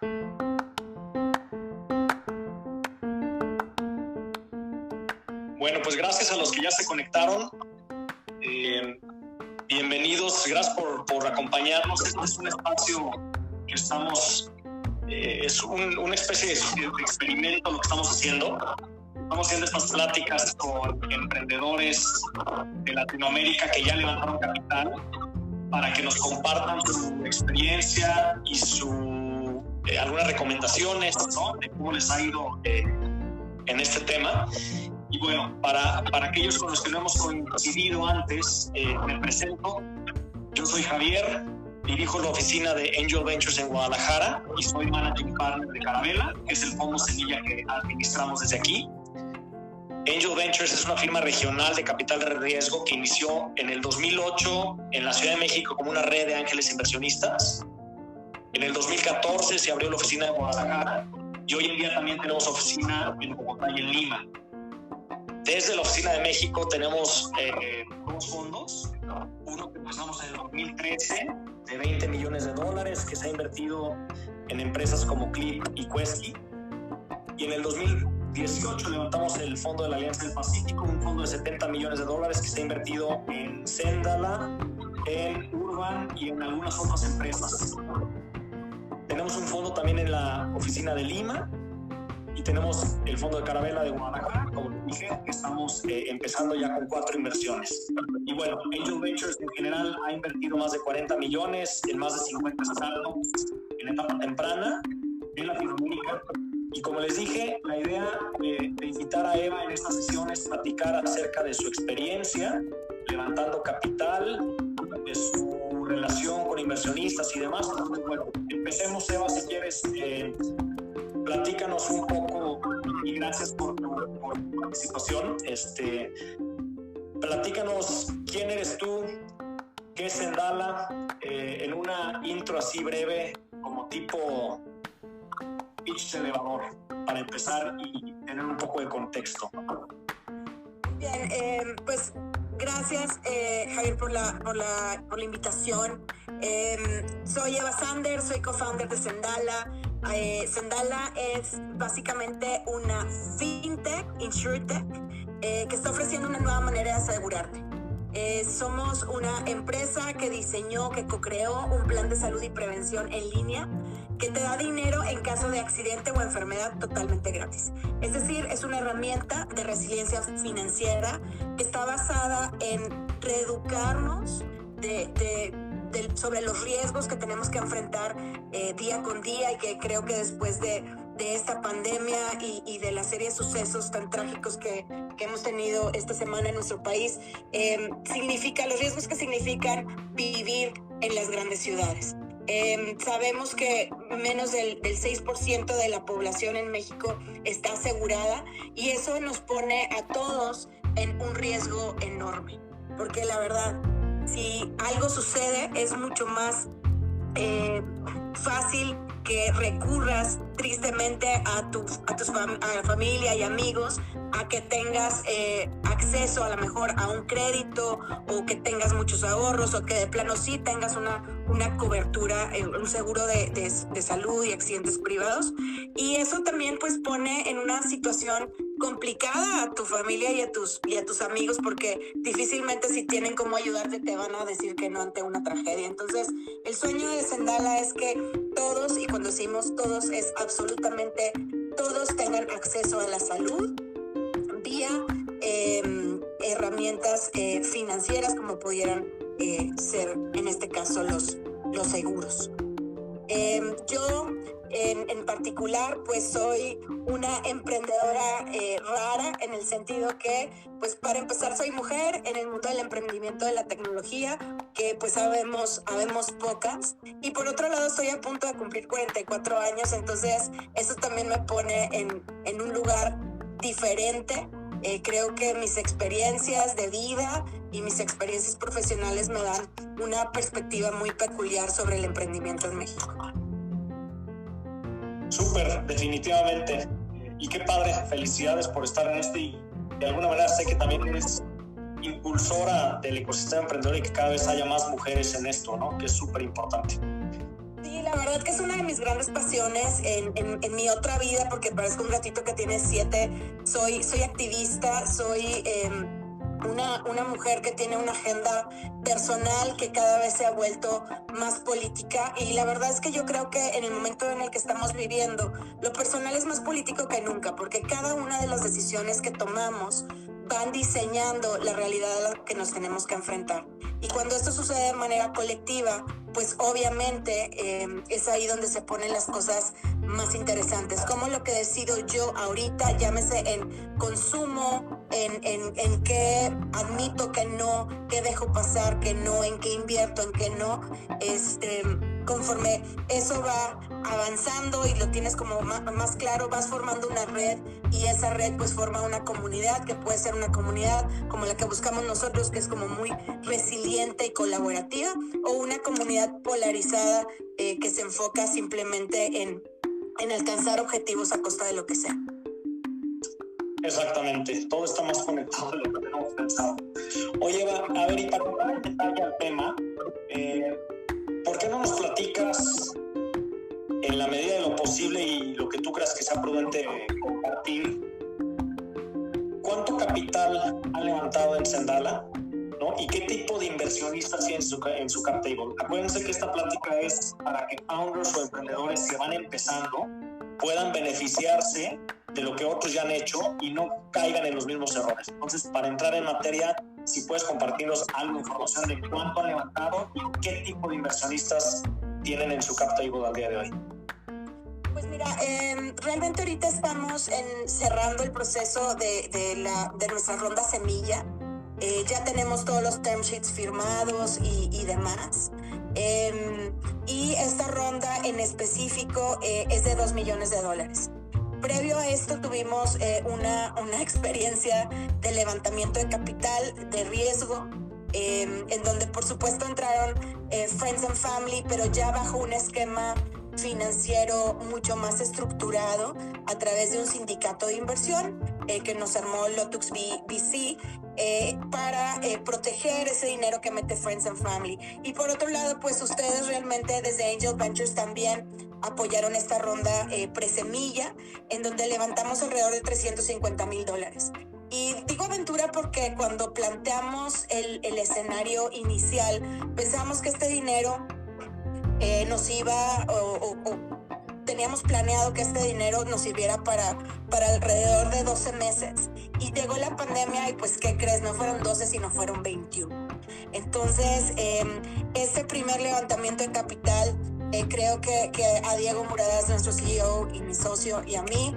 Bueno, pues gracias a los que ya se conectaron. Bienvenidos, gracias por acompañarnos. Este es un espacio que estamos, es una especie de experimento lo que estamos haciendo. Estamos haciendo estas pláticas con emprendedores de Latinoamérica que ya levantaron capital para que nos compartan su experiencia y algunas recomendaciones, ¿no?, de cómo les ha ido en este tema. Y bueno, para aquellos con los que no hemos coincidido antes, me presento. Yo soy Javier, dirijo la oficina de Angel Ventures en Guadalajara y soy Managing Partner de Carabela, que es el fondo semilla que administramos desde aquí. Angel Ventures es una firma regional de capital de riesgo que inició en el 2008 en la Ciudad de México como una red de ángeles inversionistas. En el 2014 se abrió la oficina de Guadalajara y hoy en día también tenemos oficina en Bogotá y en Lima. Desde la oficina de México tenemos dos fondos. Uno que empezamos en el 2013 de $20 millones que se ha invertido en empresas como Clip y Quesky. Y en el 2018 levantamos el fondo de la Alianza del Pacífico, un fondo de $70 millones que se ha invertido en Sendala, en Urban y en algunas otras empresas. Tenemos un fondo también en la oficina de Lima y tenemos el fondo de Carabela de Guadalajara, como dije, que estamos empezando ya con 4 inversiones. Y bueno, Angel Ventures en general ha invertido más de 40 millones en más de 50 startups en etapa temprana en Latinoamérica. Y como les dije, la idea de invitar a Eva en esta sesión es platicar acerca de su experiencia levantando capital, de su relación con inversionistas y demás. Entonces, bueno, empecemos, Eva, si quieres. Platícanos un poco y gracias por tu participación. Platícanos quién eres tú, qué es Sendala, en una intro así breve, como tipo pitch de elevador, para empezar y tener un poco de contexto. Bien, pues gracias, Javier, por la invitación. Soy Eva Sander, soy co-founder de Sendala. Sendala es básicamente una fintech, insurtech, que está ofreciendo una nueva manera de asegurarte. Somos una empresa que diseñó, que co-creó un plan de salud y prevención en línea que te da dinero en caso de accidente o enfermedad totalmente gratis. Es decir, es una herramienta de resiliencia financiera que está basada en reeducarnos sobre los riesgos que tenemos que enfrentar día con día, y que creo que después de esta pandemia y de la serie de sucesos tan trágicos que hemos tenido esta semana en nuestro país, los riesgos que significan vivir en las grandes ciudades. Sabemos que menos del 6% de la población en México está asegurada, y eso nos pone a todos en un riesgo enorme, porque la verdad, si algo sucede, es mucho más fácil que recurras tristemente a la familia y amigos, a que tengas acceso a lo mejor a un crédito, o que tengas muchos ahorros, o que de plano sí tengas una cobertura, un seguro de salud y accidentes privados. Y eso también pues pone en una situación complicada a tu familia y a tus amigos, porque difícilmente, si tienen cómo ayudarte, te van a decir que no ante una tragedia. Entonces, el sueño de Sendala es que todos, y cuando decimos todos, es absolutamente todos, tengan acceso a la salud vía herramientas financieras, como pudieran ser en este caso los seguros. Yo en particular pues soy una emprendedora rara, en el sentido que, pues, para empezar, soy mujer en el mundo del emprendimiento de la tecnología, que pues habemos pocas, y por otro lado estoy a punto de cumplir 44 años, entonces eso también me pone en un lugar diferente. Creo que mis experiencias de vida y mis experiencias profesionales me dan una perspectiva muy peculiar sobre el emprendimiento en México. Súper, definitivamente. Y qué padre, felicidades por estar en y de alguna manera sé que también eres impulsora del ecosistema emprendedor y que cada vez haya más mujeres en esto, ¿no? Que es súper importante. Sí, la verdad que es una de mis grandes pasiones en mi otra vida, porque parezco un gatito que tiene 7. Soy activista, soy una mujer que tiene una agenda personal que cada vez se ha vuelto más política, y la verdad es que yo creo que en el momento en el que estamos viviendo, lo personal es más político que nunca, porque cada una de las decisiones que tomamos van diseñando la realidad a la que nos tenemos que enfrentar. Y cuando esto sucede de manera colectiva, pues obviamente es ahí donde se ponen las cosas más interesantes. Como lo que decido yo ahorita, llámese en consumo, en qué admito que no, qué dejo pasar, que no, en qué invierto, en qué no. Conforme eso va avanzando y lo tienes como más claro, vas formando una red, y esa red pues forma una comunidad, que puede ser una comunidad como la que buscamos nosotros, que es como muy resiliente y colaborativa, o una comunidad polarizada que se enfoca simplemente en alcanzar objetivos a costa de lo que sea. Exactamente, todo está más conectado de lo que tenemos pensado. Oye, Eva, a ver, y para entrar en detalle al tema, ¿por qué no nos platicas, en la medida de lo posible y lo que tú creas que sea prudente compartir, cuánto capital han levantado en Sendala, ¿no? Y qué tipo de inversionistas tienen en su cap table? Acuérdense que esta plática es para que founders o emprendedores que van empezando puedan beneficiarse de lo que otros ya han hecho y no caigan en los mismos errores. Entonces, para entrar en materia, si puedes compartirnos algo de información de cuánto han levantado y qué tipo de inversionistas tienen en su cap table al día de hoy. Pues mira, realmente ahorita estamos cerrando el proceso de nuestra ronda semilla. Ya tenemos todos los term sheets firmados y demás. Y esta ronda en específico es de $2 millones. Previo a esto tuvimos una experiencia de levantamiento de capital de riesgo, en donde por supuesto entraron Friends and Family, pero ya bajo un esquema financiero mucho más estructurado a través de un sindicato de inversión que nos armó Lotux VC para proteger ese dinero que mete Friends and Family. Y por otro lado, pues ustedes realmente desde Angel Ventures también apoyaron esta ronda presemilla, en donde levantamos alrededor de $350,000. Y digo aventura porque cuando planteamos el escenario inicial, pensamos que este dinero nos iba o teníamos planeado que este dinero nos sirviera para alrededor de 12 meses. Y llegó la pandemia y pues, ¿qué crees? No fueron 12, sino fueron 21. Entonces, ese primer levantamiento de capital, creo que a Diego Muradas, nuestro CEO y mi socio, y a mí,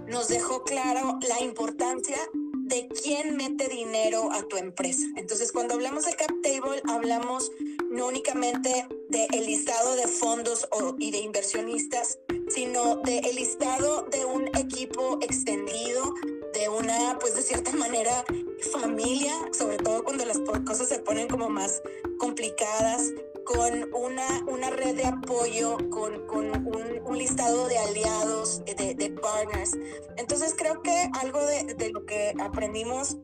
nos dejó claro la importancia de quién mete dinero a tu empresa. Entonces, cuando hablamos de cap table, hablamos no únicamente del listado de fondos y de inversionistas, sino del listado de un equipo extendido, de una, pues de cierta manera, familia, sobre todo cuando las cosas se ponen como más complicadas, con una red de apoyo, con un listado de aliados, de partners. Entonces creo que algo de lo que aprendimos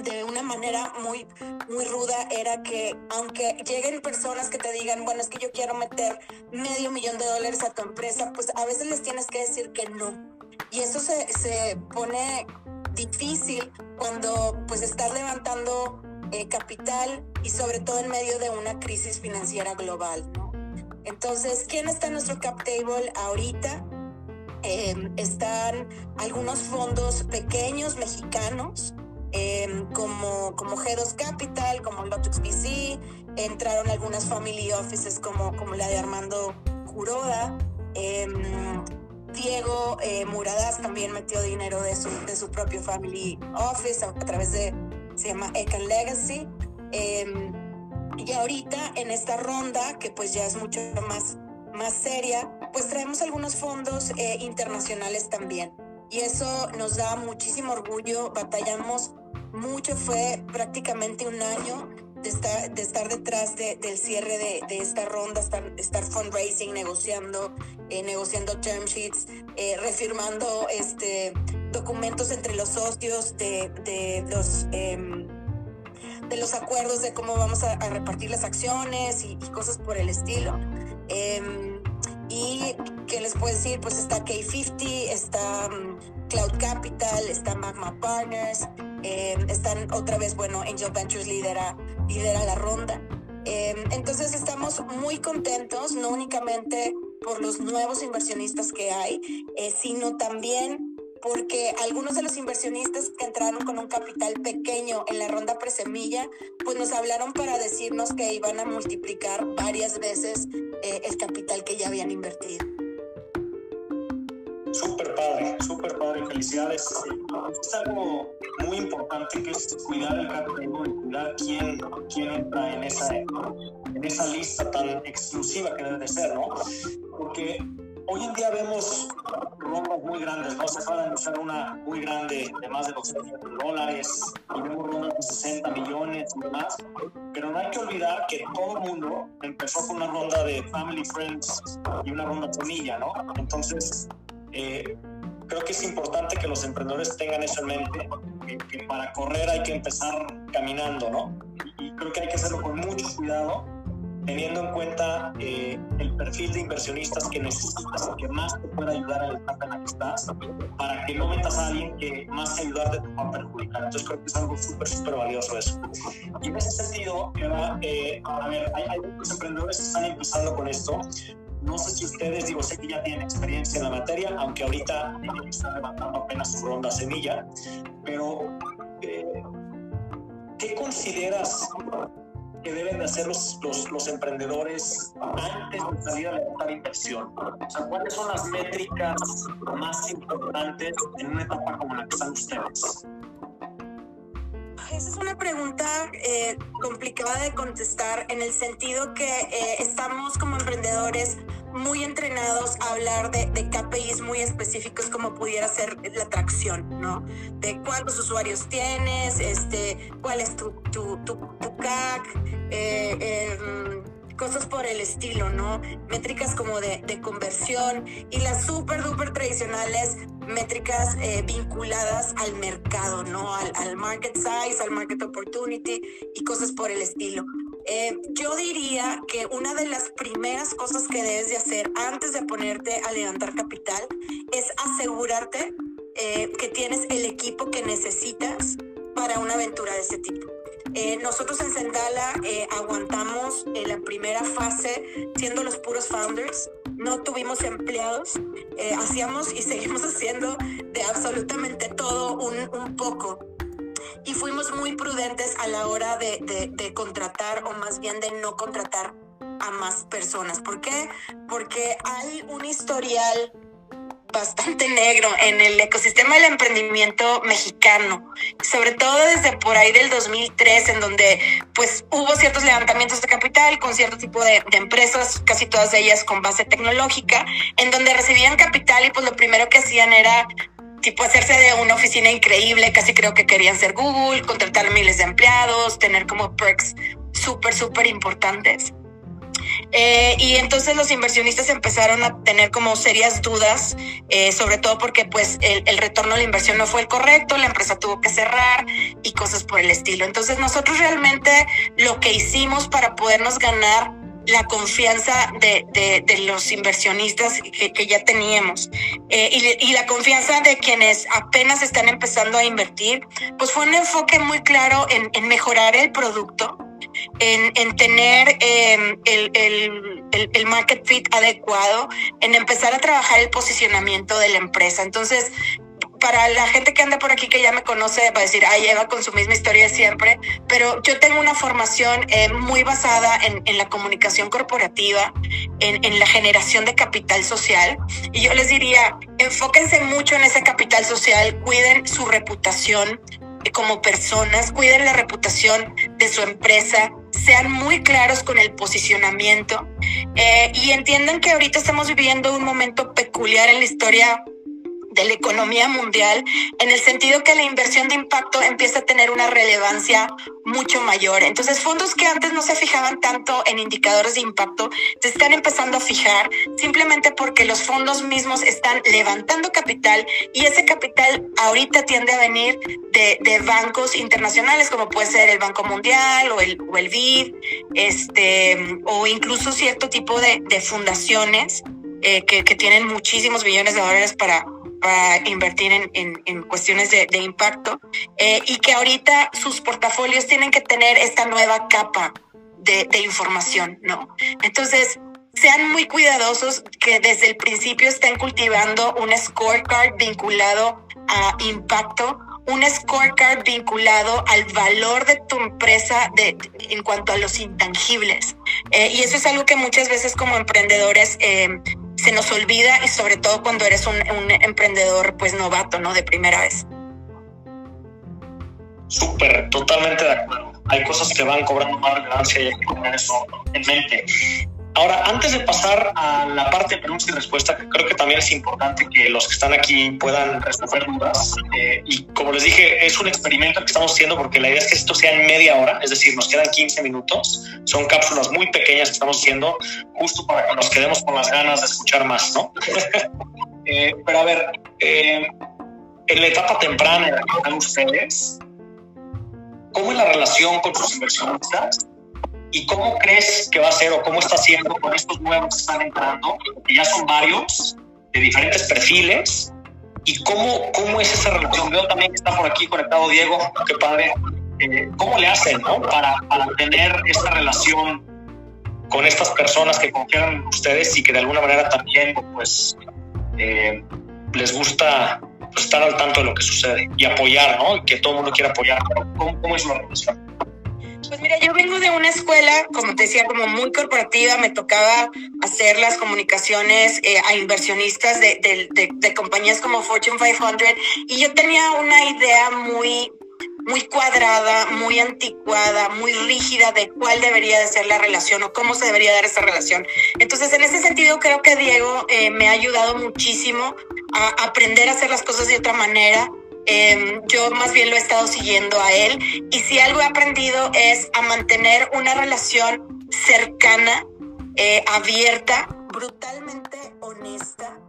de una manera muy, muy ruda era que aunque lleguen personas que te digan, bueno, es que yo quiero meter $500,000 a tu empresa, pues a veces les tienes que decir que no. Y eso se pone difícil cuando pues estás levantando capital y sobre todo en medio de una crisis financiera global, ¿no? Entonces, ¿quién está en nuestro cap table ahorita? Están algunos fondos pequeños mexicanos, como G2 Capital, como Lotux VC, entraron algunas family offices como la de Armando Kuroda, Diego Muradas también metió dinero de su propio family office a través de, se llama Ecan Legacy, y ahorita en esta ronda, que pues ya es mucho más seria, pues traemos algunos fondos internacionales también. Y eso nos da muchísimo orgullo, batallamos mucho, fue prácticamente un año de estar detrás del cierre de esta ronda, estar fundraising, negociando term sheets, refirmando documentos entre los socios de los acuerdos de cómo vamos a repartir las acciones y cosas por el estilo. Y ¿qué les puedo decir? Pues está K50, está Cloud Capital, está Magma Partners, están otra vez, bueno, Angel Ventures lidera la ronda. Entonces estamos muy contentos, no únicamente por los nuevos inversionistas que hay, sino también porque algunos de los inversionistas que entraron con un capital pequeño en la ronda presemilla, pues nos hablaron para decirnos que iban a multiplicar varias veces el capital que ya habían invertido. Súper padre, felicidades. Es algo muy importante que es cuidar el capital y cuidar quién entra en esa lista tan exclusiva que debe de ser, ¿no? Porque hoy en día vemos rondas muy grandes, ¿no? Se acaba de anunciar una muy grande de más de $200 millones y vemos rondas de 60 millones y demás, pero no hay que olvidar que todo el mundo empezó con una ronda de Family Friends y una ronda semilla, ¿no? Entonces, creo que es importante que los emprendedores tengan eso en mente, que para correr hay que empezar caminando, ¿no? Y creo que hay que hacerlo con mucho cuidado, teniendo en cuenta el perfil de inversionistas que necesitas y que más te pueda ayudar en la etapa en la que estás, para que no metas a alguien que más que ayudarte te va a perjudicar. Entonces creo que es algo súper valioso eso. Y en ese sentido, a ver, hay muchos emprendedores que están empezando con esto. No sé si ustedes, sé que ya tienen experiencia en la materia, aunque ahorita están levantando apenas su ronda semilla, pero ¿qué consideras que deben de hacer los emprendedores antes de salir a levantar inversión? O sea, ¿cuáles son las métricas más importantes en una etapa como la que están ustedes? Esa es una pregunta complicada de contestar, en el sentido que estamos como emprendedores muy entrenados a hablar de KPIs muy específicos, como pudiera ser la atracción, ¿no? De cuántos usuarios tienes, cuál es tu CAC, cosas por el estilo, ¿no? Métricas como de conversión y las súper tradicionales métricas vinculadas al mercado, ¿no? Al market size, al market opportunity y cosas por el estilo. Yo diría que una de las primeras cosas que debes de hacer antes de ponerte a levantar capital es asegurarte que tienes el equipo que necesitas para una aventura de ese tipo. Nosotros en Sendala aguantamos la primera fase siendo los puros founders, no tuvimos empleados, hacíamos y seguimos haciendo de absolutamente todo un poco. Y fuimos muy prudentes a la hora de contratar, o más bien de no contratar a más personas. ¿Por qué? Porque hay un historial bastante negro en el ecosistema del emprendimiento mexicano, sobre todo desde por ahí del 2003, en donde pues hubo ciertos levantamientos de capital con cierto tipo de empresas, casi todas ellas con base tecnológica, en donde recibían capital y pues lo primero que hacían era tipo hacerse de una oficina increíble, casi creo que querían ser Google, contratar miles de empleados, tener como perks súper importantes. Y entonces los inversionistas empezaron a tener como serias dudas, sobre todo porque pues el retorno de la inversión no fue el correcto, la empresa tuvo que cerrar y cosas por el estilo. Entonces nosotros realmente lo que hicimos para podernos ganar la confianza de los inversionistas que ya teníamos y la confianza de quienes apenas están empezando a invertir, pues fue un enfoque muy claro en mejorar el producto, en tener el market fit adecuado, en empezar a trabajar el posicionamiento de la empresa. Entonces, para la gente que anda por aquí que ya me conoce va a decir, ay, Eva con su misma historia de siempre, pero yo tengo una formación muy basada en la comunicación corporativa, en la generación de capital social, y yo les diría, enfóquense mucho en ese capital social, cuiden su reputación como personas, cuiden la reputación de su empresa, sean muy claros con el posicionamiento y entiendan que ahorita estamos viviendo un momento peculiar en la historia la economía mundial, en el sentido que la inversión de impacto empieza a tener una relevancia mucho mayor. Entonces, fondos que antes no se fijaban tanto en indicadores de impacto, se están empezando a fijar simplemente porque los fondos mismos están levantando capital, y ese capital ahorita tiende a venir de bancos internacionales, como puede ser el Banco Mundial o el BID, o incluso cierto tipo de fundaciones que tienen muchísimos millones de dólares para invertir en cuestiones de impacto, y que ahorita sus portafolios tienen que tener esta nueva capa de información, ¿no? Entonces, sean muy cuidadosos que desde el principio estén cultivando un scorecard vinculado a impacto, un scorecard vinculado al valor de tu empresa en cuanto a los intangibles. Y eso es algo que muchas veces como emprendedores se nos olvida, y sobre todo cuando eres un emprendedor pues novato, ¿no? De primera vez. Súper, totalmente de acuerdo. Hay cosas que van cobrando más relevancia y hay que tener eso en mente. Ahora, antes de pasar a la parte de preguntas y respuestas, que creo que también es importante que los que están aquí puedan resolver dudas. Y como les dije, es un experimento que estamos haciendo porque la idea es que esto sea en media hora, es decir, nos quedan 15 minutos. Son cápsulas muy pequeñas que estamos haciendo justo para que nos quedemos con las ganas de escuchar más, ¿no? Pero a ver, en la etapa temprana en la que están ustedes, ¿cómo es la relación con sus inversionistas? ¿Y cómo crees que va a ser o cómo está haciendo con estos nuevos que están entrando, que ya son varios, de diferentes perfiles? ¿Y cómo es esa relación? Veo también que está por aquí conectado Diego, qué padre. ¿Cómo le hacen, ¿no? para tener esta relación con estas personas que confían en ustedes y que de alguna manera también pues, les gusta pues, estar al tanto de lo que sucede y apoyar, ¿no? Y que todo el mundo quiera apoyar. ¿Cómo es la relación? Pues mira, yo vengo de una escuela, como te decía, como muy corporativa. Me tocaba hacer las comunicaciones a inversionistas de compañías como Fortune 500, y yo tenía una idea muy cuadrada, muy anticuada, muy rígida de cuál debería de ser la relación o cómo se debería dar esa relación. Entonces, en ese sentido, creo que Diego me ha ayudado muchísimo a aprender a hacer las cosas de otra manera. Yo más bien lo he estado siguiendo a él, y si algo he aprendido es a mantener una relación cercana, abierta, brutalmente honesta,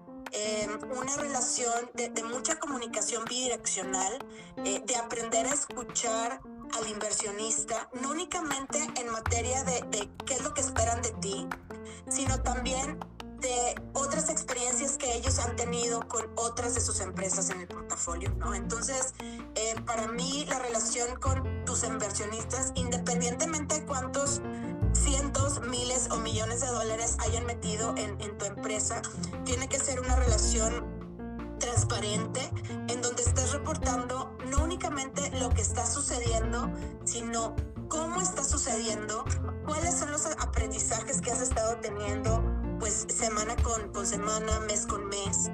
una relación de mucha comunicación bidireccional, de aprender a escuchar al inversionista, no únicamente en materia de qué es lo que esperan de ti, sino también de otras experiencias que ellos han tenido con otras de sus empresas en el portafolio, ¿no? Entonces, para mí la relación con tus inversionistas, independientemente de cuántos cientos, miles o millones de dólares hayan metido en tu empresa, tiene que ser una relación transparente, en donde estés reportando no únicamente lo que está sucediendo, sino cómo está sucediendo, cuáles son los aprendizajes que has estado teniendo, pues semana con semana, mes con mes,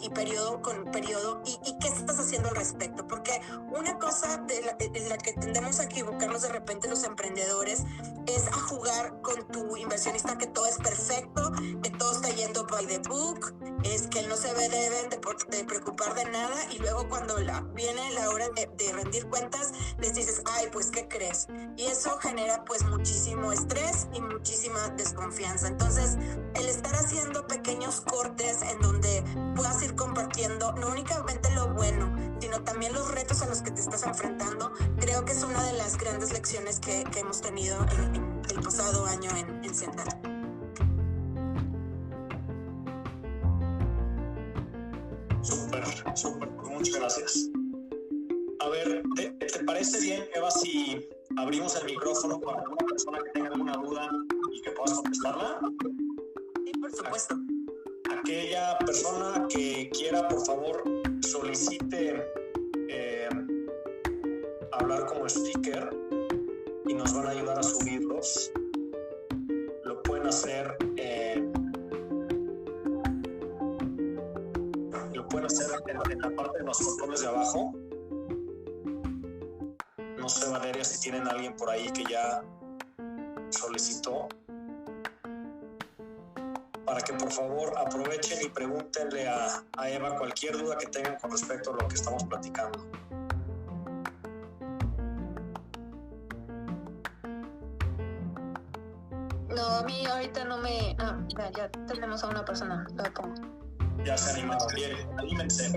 y periodo con periodo, y qué estás haciendo al respecto. Porque una cosa en la que tendemos a equivocarnos de repente los emprendedores es a jugar con tu inversionista que todo es perfecto, que todo está yendo by the book, es que no se deben de preocupar de nada, y luego cuando viene la hora de rendir cuentas les dices, ay, pues ¿qué crees? Y eso genera pues muchísimo estrés y muchísima desconfianza. Entonces, el estar haciendo pequeños cortes en donde puedas ir compartiendo no únicamente lo bueno, sino también los retos a los que te estás enfrentando, creo que es una de las grandes lecciones que hemos tenido en el pasado año en Sendala. Súper, muchas gracias. A ver, ¿te parece bien, Eva, si abrimos el micrófono para alguna persona que tenga alguna duda y que puedas contestarla? Sí, por supuesto. Aquella persona que quiera, por favor, solicite hablar como speaker y nos van a ayudar a subirlos. Lo pueden hacer en la parte de los controles de abajo. No sé, Valeria, si tienen a alguien por ahí que ya solicitó para para que por favor aprovechen y pregúntenle a Eva cualquier duda que tengan con respecto a lo que estamos platicando. No, a mí ahorita no me... ya tenemos a una persona, lo pongo. Ya se animaron, bien, anímense.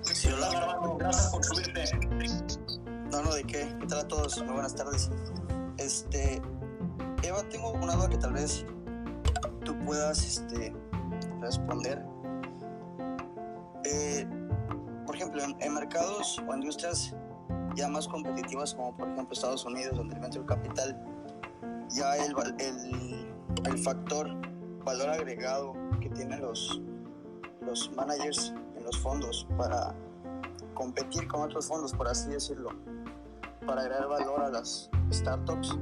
Sí, hola, hermano, gracias por subirte. No, ¿de qué? ¿Qué tal a todos? Muy buenas tardes. Eva, tengo una duda que tal vez tú puedas responder. Por ejemplo, en mercados o industrias ya más competitivas, como por ejemplo Estados Unidos, donde el venture capital, ya el factor valor agregado que tienen los managers en los fondos para competir con otros fondos, por así decirlo, para agregar valor a las startups,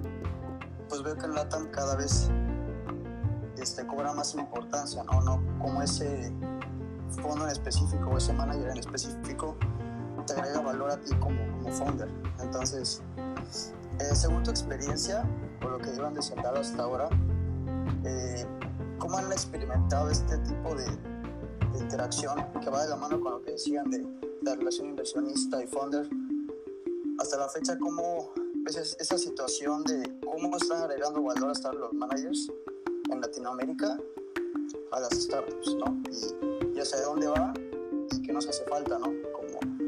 pues veo que en LATAM cada vez cobra más importancia, ¿no? Como ese fondo en específico o ese manager en específico te agrega valor a ti como founder. Entonces, según tu experiencia, por lo que llevan de Sendala hasta ahora, ¿cómo han experimentado este tipo de interacción que va de la mano con lo que decían de la relación inversionista y founder? Hasta la fecha, ¿cómo ves esa situación de cómo están agregando valor hasta los managers en Latinoamérica a las startups, ¿no? Y hacia dónde va y qué nos hace falta, ¿no?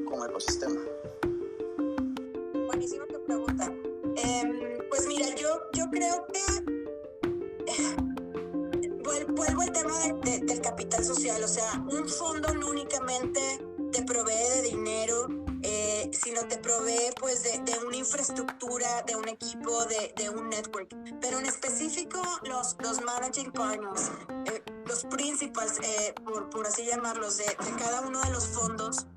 Como ecosistema. Buenísima tu pregunta. Pues mira, yo creo que vuelvo al tema del capital social. O sea, un fondo no únicamente te provee de dinero, sino te provee pues de una infraestructura, de un equipo, de un network. Pero en específico los managing partners, los principals, por así llamarlos, de cada uno de los fondos,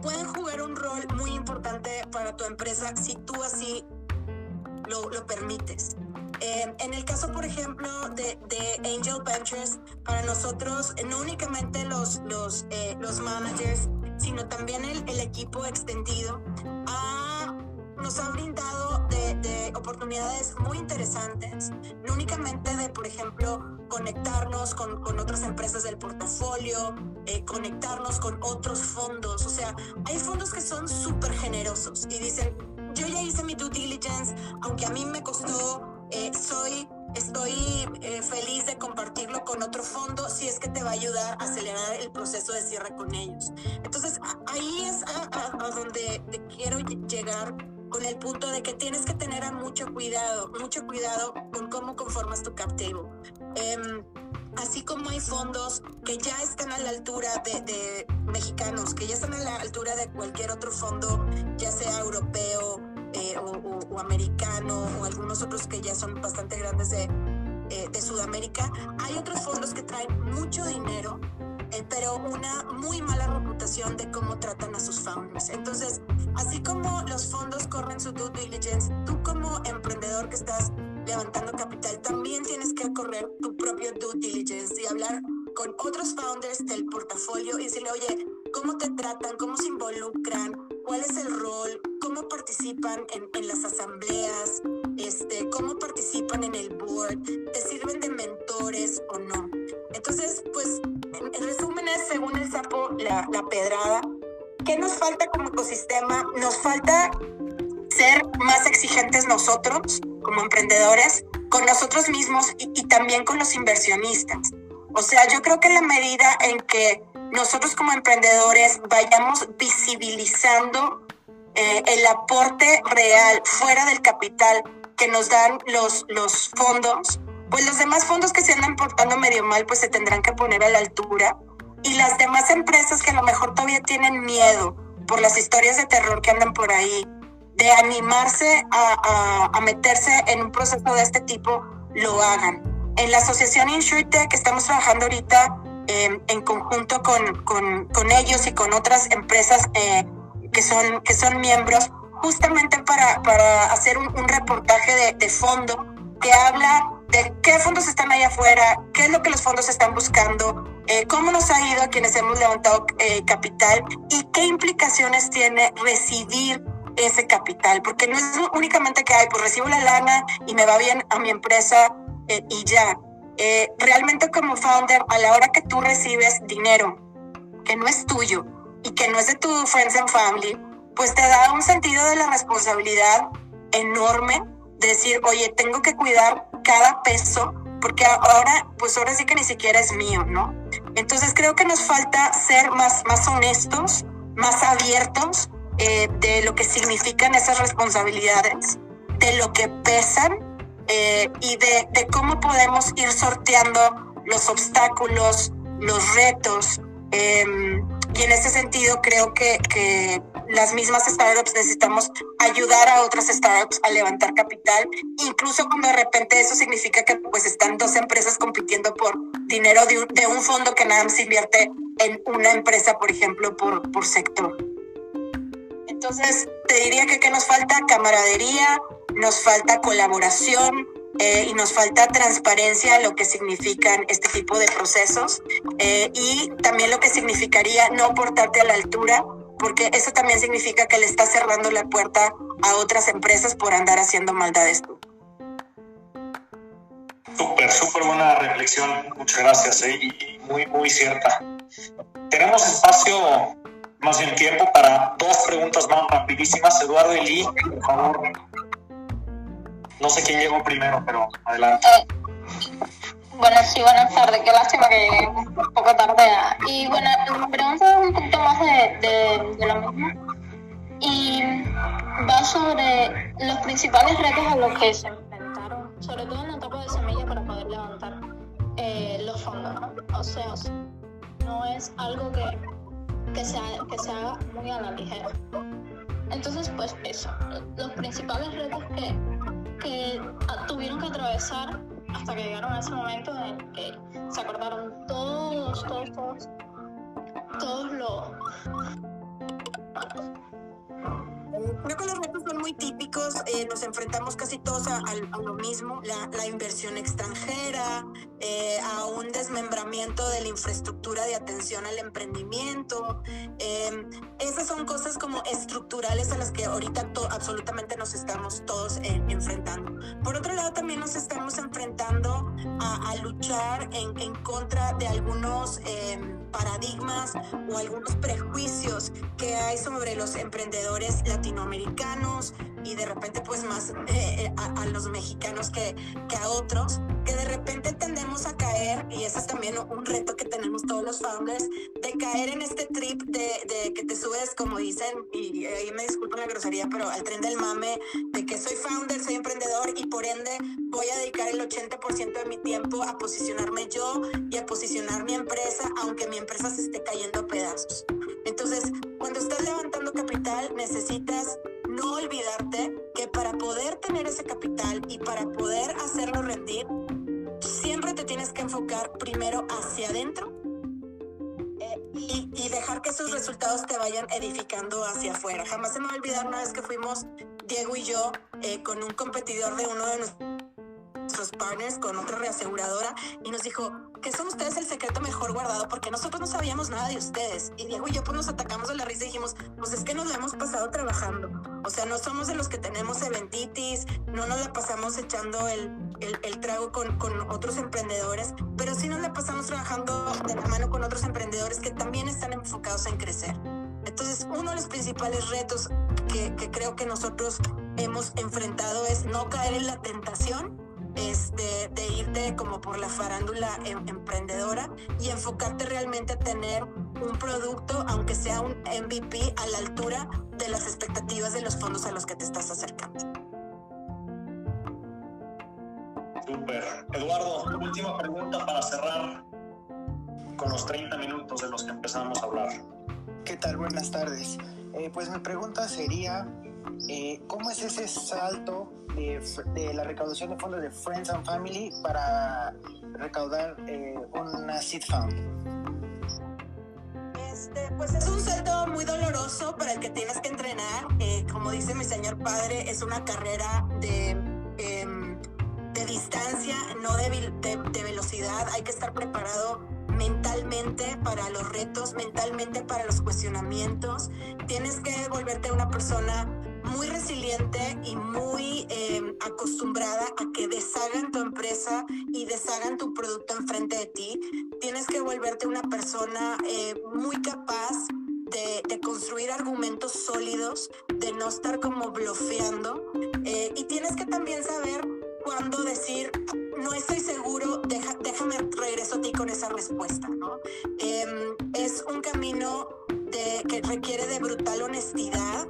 pueden jugar un rol muy importante para tu empresa si tú así lo permites. En el caso, por ejemplo, de Angel Ventures, para nosotros no únicamente los managers, sino también el equipo extendido nos ha brindado de oportunidades muy interesantes, no únicamente de, por ejemplo, conectarnos con otras empresas del portafolio, conectarnos con otros fondos. O sea, hay fondos que son súper generosos y dicen, yo ya hice mi due diligence, aunque a mí me costó, estoy feliz de compartirlo con otro fondo si es que te va a ayudar a acelerar el proceso de cierre con ellos. Entonces, ahí es a donde te quiero llegar, con el punto de que tienes que tener mucho cuidado con cómo conformas tu cap table. Así como hay fondos que ya están a la altura de mexicanos, que ya están a la altura de cualquier otro fondo, ya sea europeo o americano, o algunos otros que ya son bastante grandes de Sudamérica, hay otros fondos que traen mucho dinero, pero una muy mala reputación de cómo tratan a sus founders. Entonces, así como los fondos corren su due diligence, tú como emprendedor que estás levantando capital, también tienes que correr tu propio due diligence y hablar con otros founders del portafolio y decirle, oye, ¿cómo te tratan? ¿Cómo se involucran? ¿Cuál es el rol? ¿Cómo participan en las asambleas? ¿Cómo participan en el board? ¿Te sirven de mentores o no? Entonces, pues, en resumen es, según el sapo, la pedrada. ¿Qué nos falta como ecosistema? Nos falta ser más exigentes nosotros, como emprendedores, con nosotros mismos y también con los inversionistas. O sea, yo creo que en la medida en que nosotros como emprendedores vayamos visibilizando el aporte real fuera del capital que nos dan los fondos, pues los demás fondos que se andan portando medio mal, pues se tendrán que poner a la altura, y las demás empresas que a lo mejor todavía tienen miedo por las historias de terror que andan por ahí, de animarse a meterse en un proceso de este tipo, lo hagan. En la asociación InsurTech estamos trabajando ahorita en conjunto con ellos y con otras empresas que son miembros, justamente para hacer un reportaje de fondo que habla de qué fondos están allá afuera, qué es lo que los fondos están buscando, cómo nos ha ido a quienes hemos levantado capital y qué implicaciones tiene recibir ese capital, porque no es únicamente que pues recibo la lana y me va bien a mi empresa y ya. Realmente como founder, a la hora que tú recibes dinero que no es tuyo y que no es de tu friends and family, pues te da un sentido de la responsabilidad enorme, de decir, oye, tengo que cuidar cada peso, porque ahora sí que ni siquiera es mío, ¿no? Entonces creo que nos falta ser más honestos, más abiertos de lo que significan esas responsabilidades, de lo que pesan y de cómo podemos ir sorteando los obstáculos, los retos. Y en ese sentido creo que las mismas startups necesitamos ayudar a otras startups a levantar capital, incluso cuando de repente eso significa que pues están dos empresas compitiendo por dinero de un fondo que nada más invierte en una empresa, por ejemplo, por sector. Entonces te diría que nos falta camaradería, nos falta colaboración, y nos falta transparencia en lo que significan este tipo de procesos y también lo que significaría no portarte a la altura, porque eso también significa que le estás cerrando la puerta a otras empresas por andar haciendo maldades tú. Súper buena reflexión, muchas gracias, y muy cierta. Tenemos espacio, más bien tiempo, para dos preguntas más rapidísimas. Eduardo y Lee, por favor. No sé quién llegó primero, pero adelante. Bueno, sí, buenas tardes. Qué lástima que llegué un poco tarde. Y bueno, mi pregunta es un poquito más de lo mismo. Y va sobre los principales retos a los que se enfrentaron, sobre todo en la etapa de semilla, para poder levantar los fondos, ¿no? O sea, no es algo que se haga muy a la ligera. Entonces, pues eso, los principales retos que tuvieron que atravesar hasta que llegaron a ese momento en el que se acordaron todos los... Creo que los retos son muy típicos, nos enfrentamos casi todos a lo mismo, la inversión extranjera, a un desmembramiento de la infraestructura de atención al emprendimiento. Esas son cosas como estructurales a las que ahorita absolutamente nos estamos todos enfrentando. Por otro lado, también nos estamos enfrentando a luchar en contra de algunos paradigmas o algunos prejuicios que hay sobre los emprendedores latinoamericanos y de repente pues más a los mexicanos que a otros, que de repente tendemos a caer, y ese es también un reto que tenemos todos los founders, de caer en este trip de que te subes, como dicen, y ahí me disculpo la grosería, pero al tren del mame, de que soy founder, soy emprendedor y por ende voy a dedicar el 80% de mi tiempo a posicionarme yo y a posicionar mi empresa, aunque mi empresa se esté cayendo a pedazos. Entonces, cuando estás levantando capital, necesitas no olvidarte que para poder tener ese capital y para poder hacerlo rendir, siempre te tienes que enfocar primero hacia adentro y dejar que esos resultados te vayan edificando hacia afuera. Jamás se me va a olvidar una vez que fuimos, Diego y yo, con un competidor de uno de nuestros partners, con otra reaseguradora, y nos dijo que son ustedes el secreto mejor guardado porque nosotros no sabíamos nada de ustedes. Y Diego y yo pues nos atacamos de la risa y dijimos, pues es que nos lo hemos pasado trabajando. O sea, no somos de los que tenemos eventitis, no nos la pasamos echando el trago con otros emprendedores, pero sí nos la pasamos trabajando de la mano con otros emprendedores que también están enfocados en crecer. Entonces, uno de los principales retos que creo que nosotros hemos enfrentado es no caer en la tentación de irte como por la farándula emprendedora y enfocarte realmente a tener un producto, aunque sea un MVP, a la altura de las expectativas de los fondos a los que te estás acercando. Súper. Eduardo, última pregunta para cerrar con los 30 minutos de los que empezamos a hablar. ¿Qué tal? Buenas tardes. Pues mi pregunta sería, ¿cómo es ese salto de la recaudación de fondos de Friends and Family para recaudar una seed fund? Pues es un salto muy doloroso para el que tienes que entrenar. Como dice mi señor padre, es una carrera de distancia, no de velocidad. Hay que estar preparado mentalmente mente para los retos, mentalmente para los cuestionamientos. Tienes que volverte una persona muy resiliente y muy acostumbrada a que deshagan tu empresa y deshagan tu producto enfrente de ti. Tienes que volverte una persona muy capaz de construir argumentos sólidos, de no estar como blofeando, y tienes que también saber cuándo decir, no estoy seguro, déjame regreso a ti con esa respuesta, ¿no? Es un camino que requiere de brutal honestidad.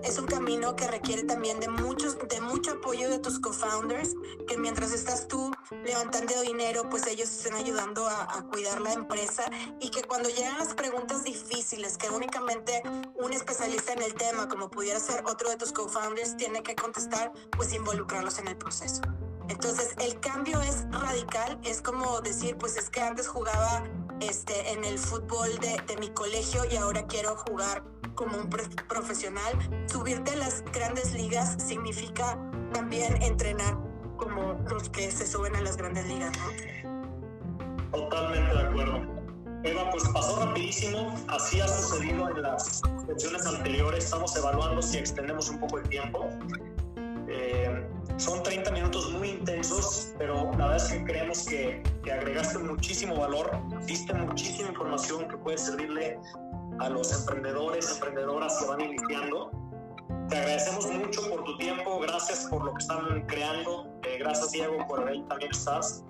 Es un camino que requiere también de mucho apoyo de tus co-founders, que mientras estás tú levantando dinero, pues ellos estén ayudando a cuidar la empresa, y que cuando llegan las preguntas difíciles que únicamente un especialista en el tema, como pudiera ser otro de tus co-founders, tiene que contestar, pues involucrarlos en el proceso. Entonces el cambio es radical. Es como decir, pues es que antes jugaba en el fútbol de mi colegio y ahora quiero jugar como un profesional. Subirte a las grandes ligas significa también entrenar como los que se suben a las grandes ligas, ¿no? Totalmente de acuerdo. Eva, pues pasó rapidísimo, así ha sucedido en las sesiones anteriores. Estamos evaluando si extendemos un poco el tiempo. Son 30 minutos muy intensos, pero la verdad es que creemos que agregaste muchísimo valor, diste muchísima información que puede servirle a los emprendedores, emprendedoras que van iniciando. Te agradecemos mucho por tu tiempo, gracias por lo que están creando, gracias Diego, por ahí también estás.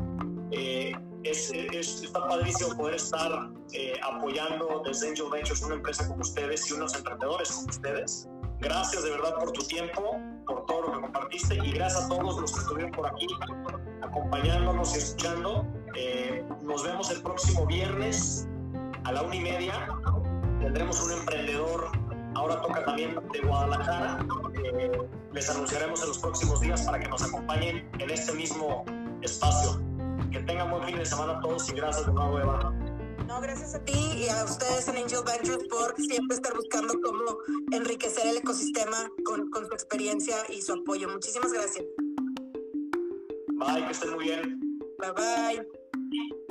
Está padrísimo poder estar apoyando desde Angel Ventures una empresa como ustedes y unos emprendedores como ustedes. Gracias de verdad por tu tiempo, por todo lo que compartiste, y gracias a todos los que estuvieron por aquí acompañándonos y escuchando. Nos vemos el próximo viernes a la 1:30. Tendremos un emprendedor, ahora toca también de Guadalajara. Les anunciaremos en los próximos días para que nos acompañen en este mismo espacio. Que tengan buen fin de semana a todos y gracias de nuevo, Eva. No, gracias a ti y a ustedes en Angel Ventures por siempre estar buscando cómo enriquecer el ecosistema con su experiencia y su apoyo. Muchísimas gracias. Bye, que estén muy bien. Bye bye.